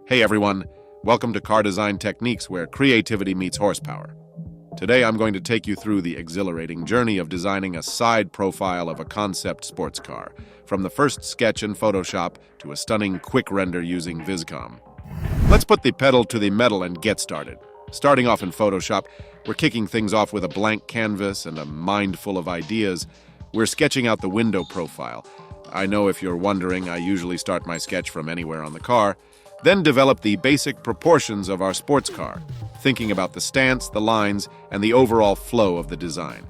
Hey everyone, welcome to Car Design Techniques where creativity meets horsepower. Today I'm going to take you through the exhilarating journey of designing a side profile of a concept sports car, from the first sketch in Photoshop to a stunning quick render using Vizcom. Let's put the pedal to the metal and get started. Starting off in Photoshop, we're kicking things off with a blank canvas and a mind full of ideas. We're sketching out the window profile. I know if you're wondering, I usually start my sketch from anywhere on the car, then develop the basic proportions of our sports car, thinking about the stance, the lines, and the overall flow of the design.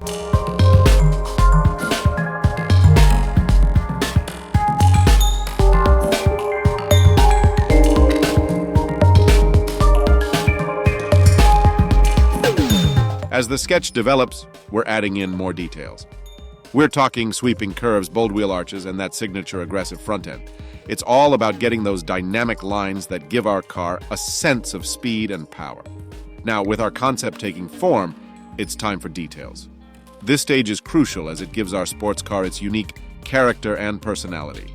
As the sketch develops, we're adding in more details. We're talking sweeping curves, bold wheel arches, and that signature aggressive front end. It's all about getting those dynamic lines that give our car a sense of speed and power. Now, with our concept taking form, it's time for details. This stage is crucial as it gives our sports car its unique character and personality.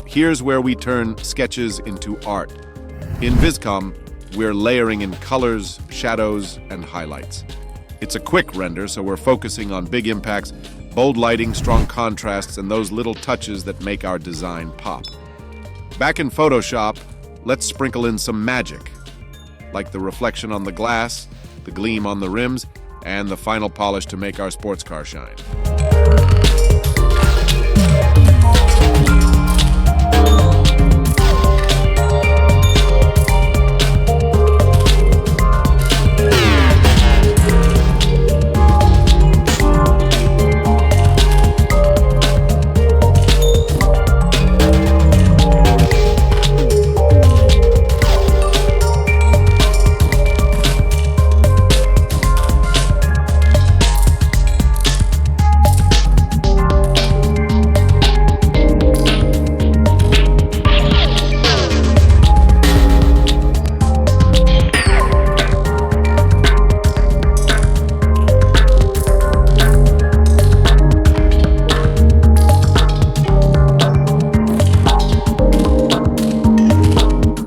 Here's where we turn sketches into art. In Vizcom, we're layering in colors, shadows, and highlights. It's a quick render, so we're focusing on big impacts, bold lighting, strong contrasts, and those little touches that make our design pop. Back in Photoshop, let's sprinkle in some magic, like the reflection on the glass, the gleam on the rims, and the final polish to make our sports car shine.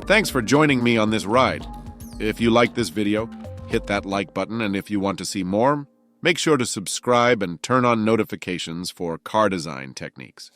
Thanks for joining me on this ride. If you like this video, hit that like button, and if you want to see more, make sure to subscribe and turn on notifications for car design techniques.